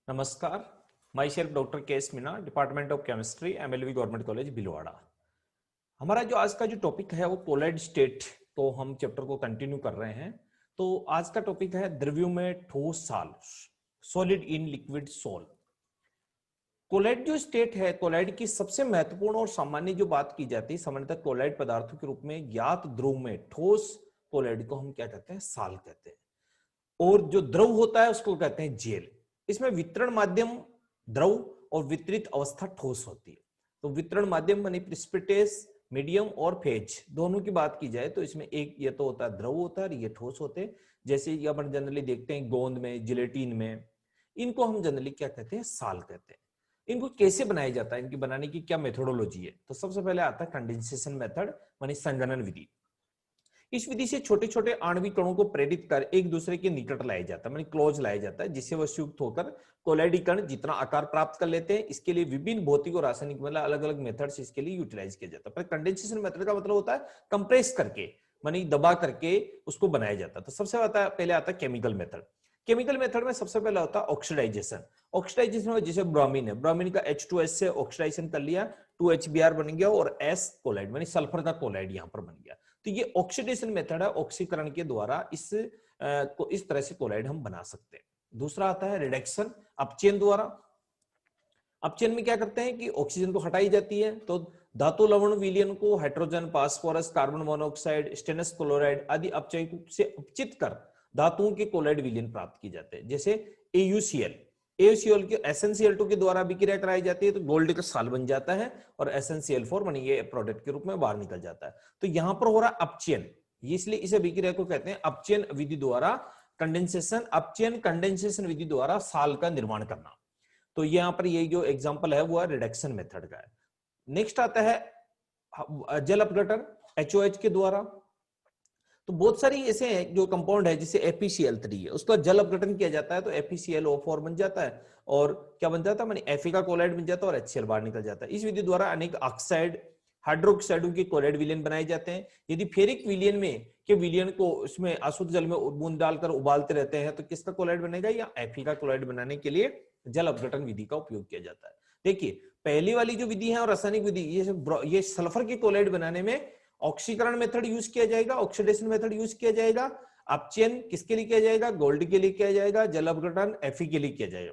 नमस्कार, myself doctor K S Meena, department of chemistry, MLV government college Bhilwara. हमारा जो आज का जो टॉपिक है वो कोलॉइड स्टेट, तो हम चैप्टर को कंटिन्यू कर रहे हैं। तो आज का टॉपिक है द्रव्यों में ठोस साल, solid in liquid sol. Colloid जो स्टेट है, कोलॉइड की सबसे महत्वपूर्ण और सामान्य जो बात की जाती है, सामान्यतः कोलॉइड पदार्थों के रूप में ज्ञात द्रव में ठोस कोलॉइड को हम क्या कहते हैं? साल कहते हैं। और जो द्रव होता है उसको कहते हैं जेल। इसमें वितरण माध्यम द्रव और वितरित अवस्था ठोस होती है। तो वितरण माध्यम मानी प्रिसिपिटेस, मीडियम और फेज, दोनों की बात की जाए तो इसमें एक ये तो होता है द्रव होता है और ये ठोस होते हैं। जैसे ये अपन जनरली देखते हैं गोंद में, जिलेटिन में, इनको हम जनरली क्या कहते हैं? साल कहते हैं। इनको कैसे बनाया जाता है, इनकी बनाने की क्या मेथोडोलॉजी है? तो सबसे पहले आता है कंडेंसेशन मेथड, मानी संघनन विधि। इस विधि से छोटे छोटे आणविक कणों को प्रेरित कर एक दूसरे के निकट लाया जाता है, मानी क्लोज लाया जाता है, जिससे वह संयुक्त होकर कोलॉइडी कण जितना आकार प्राप्त कर लेते हैं। इसके लिए विभिन्न भौतिक और रासायनिक मतलब अलग अलग मेथड्स इसके लिए यूटिलाइज किया जाता है। पर कंडेंसेशन मेथड का मतलब होता है कंप्रेस करके, मानी दबा करके उसको बनाया जाता है। तो सबसे पहले आता है केमिकल मेथड। केमिकल मेथड में सबसे पहले होता है ऑक्सीडाइजेशन। ऑक्सीडाइजेशन में जैसे ब्रोमीन है, ब्रोमीन का H2S से ऑक्सीडाइजेशन कर लिया, 2HBr बन गया और S कोलाइड मानी सल्फर का कोलाइड यहां पर बन गया। तो ये ऑक्सीडेशन मेथड है, ऑक्सीकरण के द्वारा इस तरह से कोलाइड हम बना सकते हैं। दूसरा आता है रिडक्शन, अपचयन द्वारा। अपचयन में क्या करते हैं कि ऑक्सीजन तो हटाई जाती है, तो धातु लवण विलयन को hydrogen, phosphorus, carbon monoxide, stannous chloride आदि अपचय से अपचित कर धातुओं के कोलाइड विलयन प्राप्त किए जाते हैं। जैसे AuCl, AuCl के SnCl2 के द्वारा विक्रिया कराई जाती है तो गोल्ड का साल बन जाता है और SnCl4 मानी ये प्रोडक्ट के रूप में बाहर निकल जाता है। तो यहां पर हो रहा अपचयन, इसलिए इसे विक्रिया को कहते हैं अपचयन विधि द्वारा कंडेंसेशन, अपचयन कंडेंसेशन विधि द्वारा साल का निर्माण करना। तो यहाँ पर ये जो एग्जांपल है वो रिडक्शन मेथड का है। नेक्स्ट आता है जल अपघटन, HOH के द्वारा। तो बहुत सारी ऐसे हैं जो कंपाउंड है, जैसे FeCl3 है, उसका जल अपघटन किया जाता है तो FeClO4 बन जाता है और क्या बन जाता है? मानी Fe का कोलाइड बन जाता है और HCl बाहर निकल जाता है। इस विधि द्वारा अनेक ऑक्साइड, हाइड्रोक्साइडों के कोलाइड विलयन बनाए जाते हैं। यदि फेरिक विलयन में के विलयन को उसमें अशुद्ध जल में बूंद डालकर उबालते रहते हैं तो किसका कोलाइड बनेगा? या Fe का कोलाइड बनाने के लिए जल अपघटन विधि का उपयोग किया जाता है। देखिए, पहली वाली जो विधि है और रासायनिक विधि, ये सल्फर के कोलाइड बनाने में ऑक्सीकरण मेथड यूज किया जाएगा, ऑक्सीडेशन मेथड यूज किया जाएगा। अपचयन किसके लिए किया जाएगा? गोल्ड के लिए किया जाएगा। जल अपघटन Fe के लिए किया जाएगा।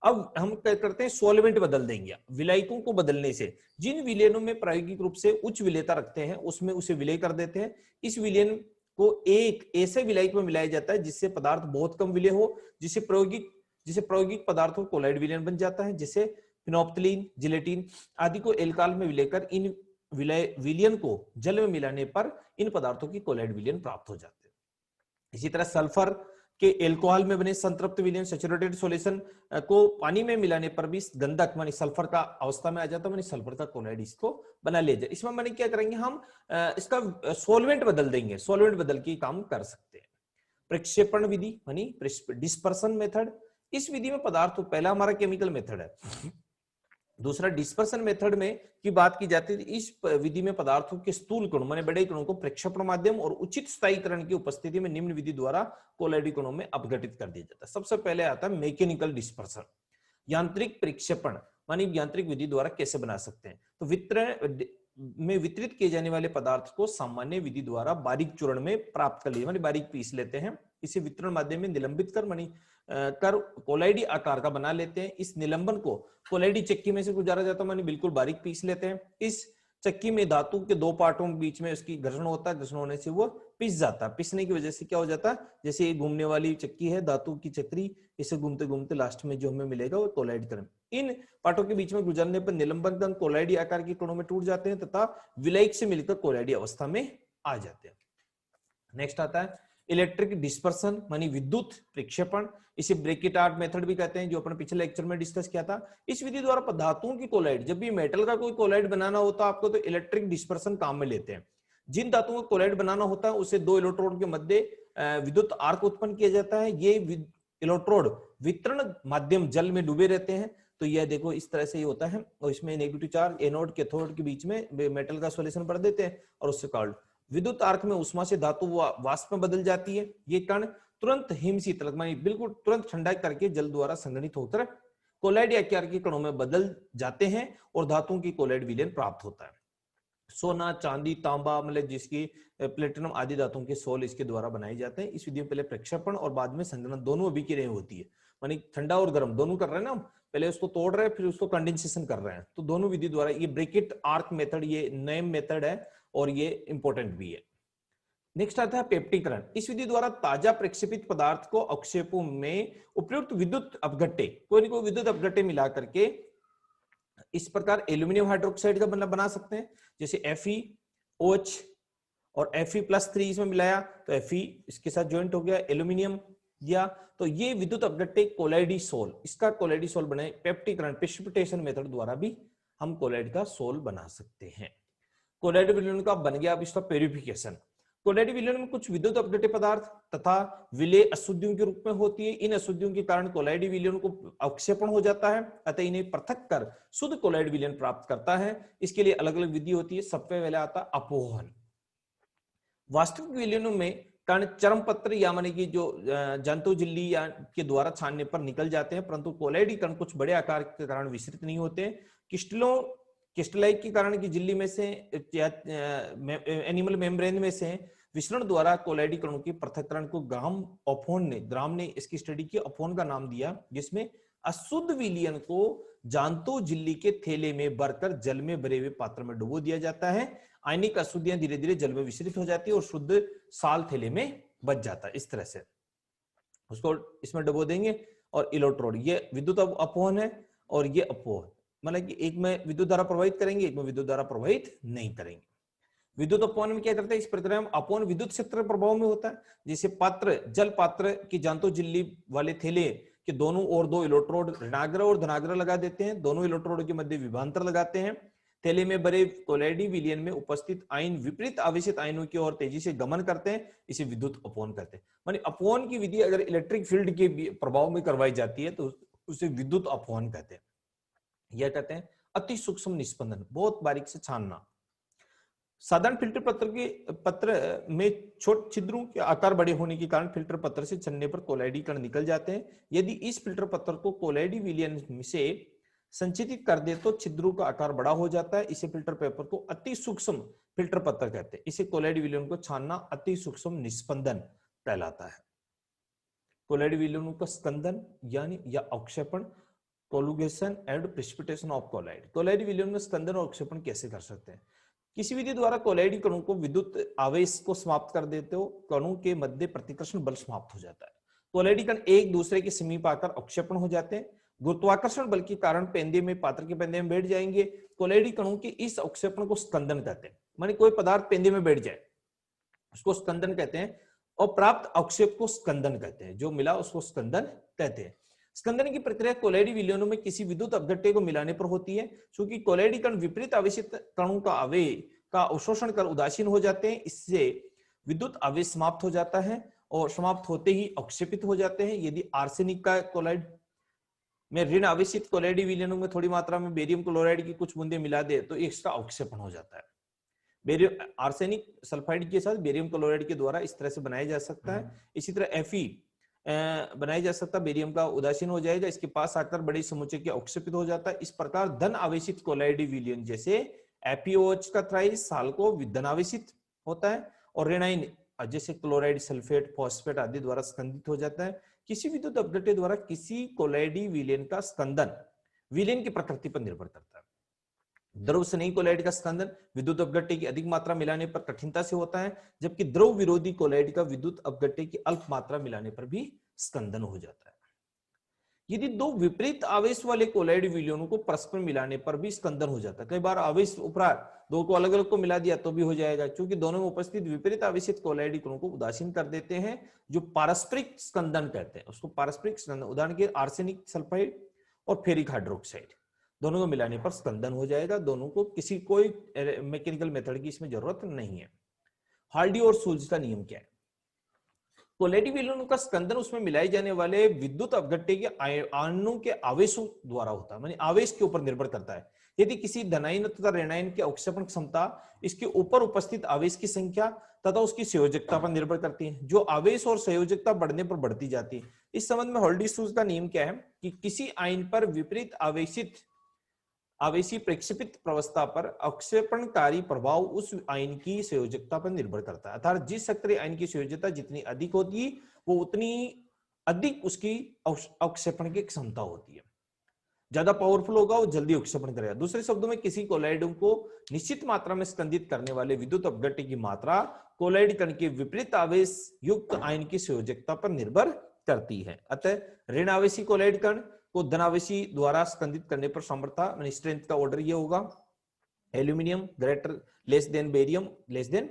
अब हम क्या करते हैं? सॉल्वेंट बदल देंगे। विलायकों को बदलने से जिन विलयनों में प्रायोगिक रूप से उच्च विलेयता रखते हैं उसमें उसे विलय कर देते हैं। इस विलयन को एक ऐसे विलायक में मिलाया जाता है जिससे पदार्थ बहुत कम विलय हो, जिसे प्रायोगिक पदार्थों कोलाइड विलयन बन जाता है। जैसे फिनोप्थलीन, जिलेटिन आदि को एल्काल में विलय कर इन विलयन को जल में मिलाने पर इन पदार्थों की कोलाइड विलयन प्राप्त हो जाते हैं। इसी तरह सल्फर के एल्कोहल में बने संतृप्त विलयन, सैचुरेटेड सॉल्यूशन को पानी में मिलाने पर भी गंधक मानी सल्फर का अवस्था में आ जाता है, मानी सल्फर का कोलाइड इसको बना ले जाए। इसमें मानी क्या करेंगे हम? इसका सॉल्वेंट बदल देंगे, सॉल्वेंट बदल के काम कर सकते हैं। प्रक्षेपण विधि मानी डिस्पर्सन मेथड। इस विधि में पदार्थ, पहला हमारा केमिकल मेथड है, दूसरा डिस्पर्सन मेथड में की बात की जाती है। इस विधि में पदार्थों के स्थूल कणों माने बड़े कणों को प्रक्षेपण माध्यम और उचित स्थायीकरण की उपस्थिति में निम्न विधि द्वारा कोलाइडी कणों में अपघटित कर दिया जाता है। सबसे पहले आता है मैकेनिकल डिस्पर्सन, यांत्रिक प्रक्षेपण, मानी यांत्रिक विधि द्वारा कैसे बना सकते हैं? तो वितरण में वितरित किए जाने वाले पदार्थ को सामान्य विधि द्वारा बारीक चूर्ण में प्राप्त कर लिया, मानी बारीक पीस लेते हैं। इसे वितरण माध्यम में निलंबित कर मानी कर कोलाइडी आकार का बना लेते हैं। इस निलंबन को कोलाइडी चक्की में से गुजारा जाता है, मानी बिल्कुल बारीक पीस लेते हैं। इस चक्की में धातु के दो पार्टों के बीच में उसकी घर्षण होता है, घर्षण होने से वो पिस जाता है। पिसने की वजह से क्या हो जाता है? जैसे ये घूमने वाली चक्की है, धातु की चक्री, इसे घूमते घूमते लास्ट में जो हमें मिलेगा वो कोलाइड कण। इन पार्टों के बीच में गुजरने पर निलंबन कण कोलाइडी आकार के कणों में टूट जाते हैं तथा विलायक से मिलकर कोलाइडी अवस्था में आ जाते हैं। नेक्स्ट आता है इलेक्ट्रिक डिस्पर्सन मानी विद्युत प्रक्षेपण। इसे ब्रेकिटार्ड मेथड भी कहते हैं, जो अपने पिछले लेक्चर में डिस्कस किया था। इस विधि द्वारा धातुओं की कोलाइड, जब भी मेटल का कोई कोलाइड बनाना होता है आपको, तो इलेक्ट्रिक डिस्पर्सन काम में लेते हैं। जिन धातुओं को कोलाइड बनाना होता है उसे दो इलेक्ट्रोड के मध्य विद्युत आर्क उत्पन्न किया जाता है। ये इलेक्ट्रोड वितरण माध्यम जल में डूबे रहते हैं। तो यह देखो इस तरह से ही होता है और इसमें नेगेटिव चार्ज एनोड कैथोड के बीच में मेटल का सॉल्यूशन भर देते हैं और उससे कॉल्ड विद्युत आर्क में उष्मा से धातु वाष्प में बदल जाती है। ये कण तुरंत हिम शीतलक मानी बिल्कुल तुरंत ठंडा करके जल द्वारा संघनित होकर कोलॉइड आकार के कणों में बदल जाते हैं और धातुओं की कोलॉइड विलयन प्राप्त होता है। सोना, चांदी, तांबा, मतलब जिसकी प्लेटिनम आदि धातुओं के सोल इसके द्वारा बनाए जाते हैं। इस विधि में पहले प्रक्षेपण और बाद में संघनन दोनों अभिक्रियाएं होती है, मानी ठंडा और गर्म दोनों कर रहे हैं ना, पहले उसको तोड़ रहे हैं फिर उसको कंडेंसेशन कर रहे हैं, तो दोनों विधि द्वारा। ये ब्रैकेट आर्क मेथड, ये नेम मेथड है और ये इंपॉर्टेंट भी है। नेक्स्ट आता है पेप्टिकरण। इस विधि द्वारा ताजा प्रक्षेपित पदार्थ को अवक्षेपों में उपयुक्त विद्युत अपघट्टे, कोई न कोई विद्युत अपघट्टे मिला करके इस प्रकार एल्यूमिनियम हाइड्रोक्साइड का बना सकते हैं, जैसे FeOH और Fe+3 इसमें मिलाया तो Fe इसके साथ ज्वाइंट हो गया एल्यूमिनियम दिया, तो ये विद्युत अपघट्टे कोलाइडिसोल, इसका कोलाइडिसोल बने। पेप्टिकरण प्रेसिपिटेशन मेथड द्वारा भी हम कोलाइड का सोल बना सकते हैं। कोलाइड विलयन का बन गया। अब इसका प्यूरिफिकेशन। कोलाइड विलयन में कुछ विद्युत अपघट्य पदार्थ तथा विलेय अशुद्धियों के रूप में होती है। इन अशुद्धियों के कारण कोलाइड विलयन को अवक्षेपण हो जाता है, अतः इन्हें पृथक कर शुद्ध कोलाइड विलयन प्राप्त करता है। इसके लिए अलग अलग विधि होती है। सबसे पहले आता है अपोहन। वास्तविक विलयनों में कण चरम पत्र या माने कि जो जंतु झिल्ली या के द्वारा छानने पर निकल जाते हैं, परंतु कोलाइडी कण कुछ बड़े आकार के कारण विसरित नहीं होते। क्रिस्टलाइट के कारण की झिल्ली में से या एनिमल मेम्ब्रेन में से विसरण द्वारा कोलाइडी कणों के पृथक्करण को ग्राम ने इसकी स्टडी की, अपोहन का नाम दिया, जिसमें अशुद्ध विलयन को जांतु झिल्ली के थैले में भरकर जल में भरे हुए पात्र में डुबो दिया जाता है। आयनिक अशुद्धियां धीरे धीरे जल में विसरित हो जाती है और शुद्ध साल थैले में बच जाता है। इस तरह से उसको इसमें डुबो देंगे। और इलेक्ट्रोड, ये विद्युत अपोहन है और ये अपोहन, मतलब कि एक में विद्युत धारा प्रवाहित करेंगे, एक में विद्युत धारा प्रवाहित नहीं करेंगे। विद्युत अपोहन में क्या करते हैं, इस प्रक्रिया में अपोहन विद्युत क्षेत्र प्रभाव में होता है। जैसे पात्र, जल पात्र की जांतु झिल्ली वाले थैले के दोनों ओर दो इलेक्ट्रोड ऋणाग्र और धनाग्र लगा देते हैं। दोनों इलेक्ट्रोड के मध्य विभवांतर लगाते हैं। थैले में भरे कोलाइडी विलयन में उपस्थित आयन विपरीत आवेशित आयनों की ओर तेजी से गमन करते हैं। इसे विद्युत अपोहन कहते हैं। माने अपोहन की विधि अगर इलेक्ट्रिक फील्ड के प्रभाव में करवाई जाती है तो उसे विद्युत अपोहन कहते हैं। यह कहते हैं अति सूक्ष्म निस्पंदन, बहुत बारीक से छानना। साधारण फिल्टर पत्र में छोटे छिद्रों के आकार बड़े होने के कारण फिल्टर पत्र से छलने पर कोलाइडी कण निकल जाते हैं। यदि इस फिल्टर पत्र को कोलाइडी विलयन से संचित कर दे तो छिद्रों का आकार बड़ा हो जाता है। इसे फिल्टर पेपर को अति सूक्ष्म फिल्टर पत्र कहते हैं। इसे कोलाइडी विलयन को छानना अति सूक्ष्म निस्पंदन कहलाता है। कोलाइडी विलयन का स्कंदन यानी या अवक्षेपण, कोलुगेशन एंड प्रेसिपिटेशन ऑफ कोलाइड। कोलाइडी विलयन में स्कंदन और अवक्षेपण कैसे कर सकते हैं? किसी विधि द्वारा कोलाइडी कणों को विद्युत आवेश को समाप्त कर देते हो, कणों के मध्य प्रतिकर्षण बल समाप्त हो जाता है। कोलाइडी कण एक दूसरे के समीप आकर अवक्षेपण हो जाते हैं। गुरुत्वाकर्षण बल के कारण पेंदे में, पात्र के पेंदे में बैठ जाएंगे। कोलाइडी कणों के इस अवक्षेपण को स्कंदन कहते हैं। माने कोई पदार्थ पेंदे में बैठ जाए उसको स्कंदन कहते हैं, और प्राप्त अवक्षेप को स्कंदन कहते हैं। जो मिला उसको स्कंदन कहते हैं। स्कंदन की प्रक्रिया कोलाइडी विलयनों में किसी विद्युत अपघट्य को मिलाने पर होती है। क्योंकि कोलाइडी कण विपरीत आवेशित कणों का आवेश का अवशोषण कर उदासीन हो जाते हैं। इससे विद्युत आवेश समाप्त हो जाता है और समाप्त होते ही अवक्षेपित हो जाते हैं। यदि आर्सेनिक का कोलाइड में ऋण आवेशित कोलाइडी विलयनों में थोड़ी मात्रा में बेरियम क्लोराइड की कुछ बूंदे मिला दे तो इसका अवक्षेपण हो जाता है। बेरियम आर्सेनिक सल्फाइड के साथ बेरियम क्लोराइड के द्वारा इस तरह से बनाया जा सकता है। इसी तरह Fe बनाया जा सकता है, बेरियम का उदासीन हो जाएगा, इसके पास आकर बड़े समुच्चय के अवक्षेपित हो जाता है। इस प्रकार धन आवेशित कोलाइडी विलयन जैसे FeOH का थ्राइस साल को धन आवेशित होता है और ऋणायन जैसे क्लोराइड, सल्फेट, फॉस्फेट आदि द्वारा स्कंदित हो जाता है। किसी विद्युत अपघट्य द्वारा किसी कोलाइडी विलयन का स्कंदन विलयन की प्रकृति पर निर्भर करता है। द्रव से नहीं कोलाइड का स्कंदन विद्युत अपघट्य की अधिक मात्रा मिलाने पर कठिनता से होता है, जबकि द्रव विरोधी कोलाइड का विद्युत अपघट्य की अल्प मात्रा मिलाने पर भी स्कंदन हो जाता है। यदि दो विपरीत आवेश वाले कोलाइड विलयनों को परस्पर मिलाने पर भी स्कंदन हो जाता है। कई बार आवेश उपरांत दो को अलग अलग को मिला दिया तो भी हो जाएगा, क्योंकि दोनों में उपस्थित विपरीत आवेशित कोलाइड कणों को उदासीन कर देते हैं, जो पारस्परिक स्कंदन कहते हैं। उसको पारस्परिक स्कंदन, उदाहरण के आर्सेनिक सल्फाइड और फेरिक हाइड्रोक्साइड दोनों को मिलाने पर स्कंदन हो जाएगा। दोनों को किसी कोई मैकेनिकल मेथड की इसमें जरूरत नहीं है। हार्डी और सूज का नियम क्या है? कोलाइडी विलयनों का स्कंदन उसमें मिलाए जाने वाले विद्युत अपघट्य के आयनों के आवेशों द्वारा होता है, माने आवेश के ऊपर निर्भर करता है। यदि किसी धनायन तथा ऋणायन की अवक्षेपण क्षमता इसके ऊपर उपस्थित आवेश की संख्या तथा उसकी संयोजकता पर निर्भर करती है। जो आवेश और संयोजकता बढ़ने पर बढ़ती जाती है। इस संबंध में होल्डिसूज का नियम क्या है कि किसी आयन पर विपरीत आवेशी प्रक्षेपित प्रवस्था पर अवक्षेपणकारी प्रभाव उस आयन की संयोजकता पर निर्भर करता है। अर्थात जिस सक्रिय आयन की संयोजकता जितनी अधिक होती है वो उतनी अधिक उसकी अवक्षेपण की क्षमता होती है। ज्यादा पावरफुल होगा वो जल्दी अवक्षेपण करेगा। दूसरे शब्दों में किसी कोलाइड को निश्चित मात्रा में स्कंदित करने वाले विद्युत अपघट्य की मात्रा कोलाइड कण के विपरीत आवेश युक्त आयन की संयोजकता पर निर्भर करती है। अतः ऋण आवेशी कोलाइड कण को धनावेशी द्वारा स्कंदित करने पर सामर्थ्य स्ट्रेंथ का ऑर्डर ये होगा aluminium greater less than barium less than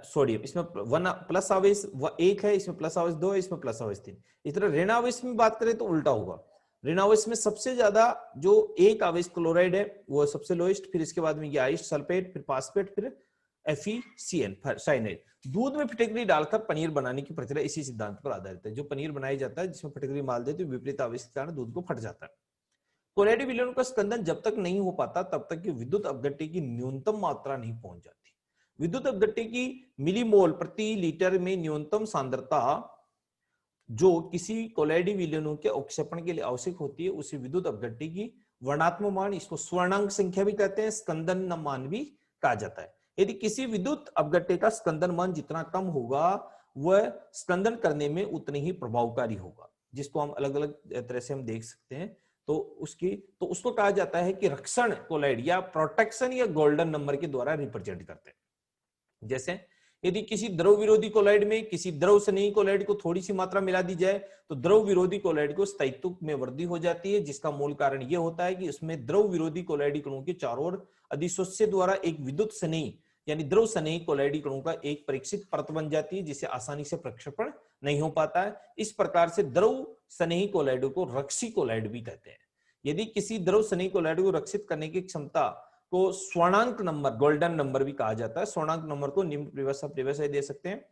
sodium. इसमें 1 प्लस आवेश 1 है, इसमें प्लस आवेश 2 है, इसमें प्लस आवेश 3। इस तरह ऋण आवेश में बात करें तो उल्टा होगा। ऋण आवेश में सबसे ज्यादा जो एक आवेश क्लोराइड है वो सबसे लोएस्ट, फिर इसके बाद में ये आइस्ट सल्फेट, फिर फास्फेट, फिर FeCN साइनाइड। दूध में फिटकरी डालकर पनीर बनाने की प्रक्रिया इसी सिद्धांत पर आधारित है। जो पनीर बनाया जाता है जिसमें फिटकरी माल देते तो विपरीत आवेश के कारण दूध को फट जाता है। कोलाइड विलयन का स्कंदन जब तक नहीं हो पाता तब तक कि विद्युत अपघट्य की न्यूनतम मात्रा नहीं पहुंच जाती। विद्युत अपघट्य की मिलीमोल प्रति लीटर में न्यूनतम सांद्रता जो किसी कोलाइड विलयनों के अवक्षेपण के लिए आवश्यक होती है उसे विद्युत अपघट्य की वर्णात्मक मान, इसको स्वर्णांक संख्या भी कहते हैं, स्कंदन मान भी कहा जाता है। यदि किसी विद्युत अपघट्य का स्कंदन मान जितना कम होगा वह स्कंदन करने में उतनी ही प्रभावकारी होगा, जिसको हम अलग अलग तरह से हम देख सकते हैं। तो उसको कहा जाता है कि रक्षण कोलाइड या प्रोटेक्शन या गोल्डन नंबर के द्वारा रिप्रेजेंट करते हैं। जैसे यदि किसी द्रव विरोधी कोलाइड में किसी द्रव स्नेही कोलाइड को थोड़ी सी मात्रा मिला दी जाए तो द्रव विरोधी कोलाइड को स्थायित्व में वृद्धि हो जाती है, जिसका मूल कारण यह होता है कि उसमें द्रव विरोधी कोलाइडी कणों के चारों ओर अधिशोष्य द्वारा एक विद्युत स्नेही यानी द्रव स्नेही कोलाइडी कणों का एक परीक्षित परत बन जाती है जिसे आसानी से प्रक्षेपण नहीं हो पाता है। इस प्रकार से द्रव स्नेही कोलाइड को रक्षी कोलाइड भी कहते हैं। यदि किसी द्रव स्नेही कोलाइड को रक्षित करने की क्षमता को स्वर्णांक नंबर गोल्डन नंबर भी कहा जाता है। स्वर्णांक नंबर को निम्न परिभाषा दे सकते हैं।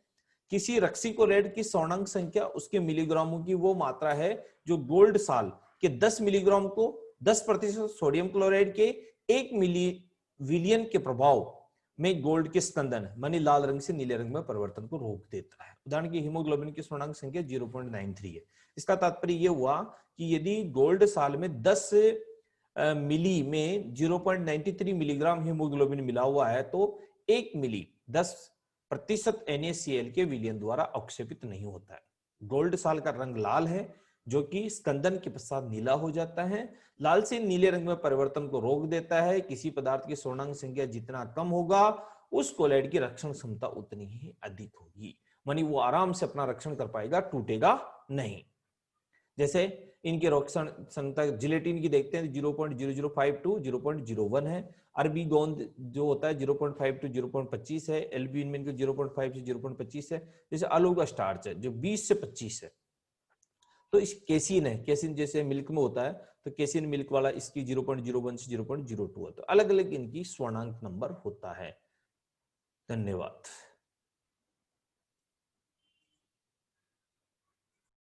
किसी रक्षी कोलाइड की स्वर्णांक संख्या उसके मिलीग्रामों की वो मात्रा है जो गोल्ड साल के 10 मिलीग्राम को 10% सोडियम क्लोराइड के 1 मिली विलियन के प्रभाव में गोल्ड के स्कंदन मानी लाल रंग से नीले रंग में परिवर्तन को रोक देता है। उदाहरण की हीमोग्लोबिन की स्वर्णांक संख्या 0.93 है। इसका तात्पर्य यह हुआ कि यदि गोल्ड साल में 10 मिली में 0.93 मिलीग्राम हीमोग्लोबिन मिला हुआ है तो 1 मिली 10% NaCl के विलयन द्वारा अवक्षेपित नहीं होता है। गोल्ड साल का रंग लाल है जो कि स्कंदन के पश्चात नीला हो जाता है। लाल से नीले रंग में परिवर्तन को रोक देता है। किसी पदार्थ की स्वर्णांक संख्या जितना कम होगा उस कोलाइड की रक्षण क्षमता उतनी ही अधिक होगी, मानी वो आराम से अपना रक्षण कर पाएगा, टूटेगा नहीं। जैसे इनके रक्षण क्षमता जिलेटिन की देखते हैं 0.0052 टू 0.01 है। अरबी गोंद जो होता है 0.5 टू 0.25 है। एल्ब्यूमिन में 0.5 से 0.25 है। जैसे आलू का स्टार्च है जो 20 से 25 है। तो इस केसिन है, केसिन जैसे मिल्क में होता है तो केसिन मिल्क वाला इसकी 0.01 से 0.02 है। तो अलग अलग इनकी स्वर्णांक नंबर होता है। धन्यवाद।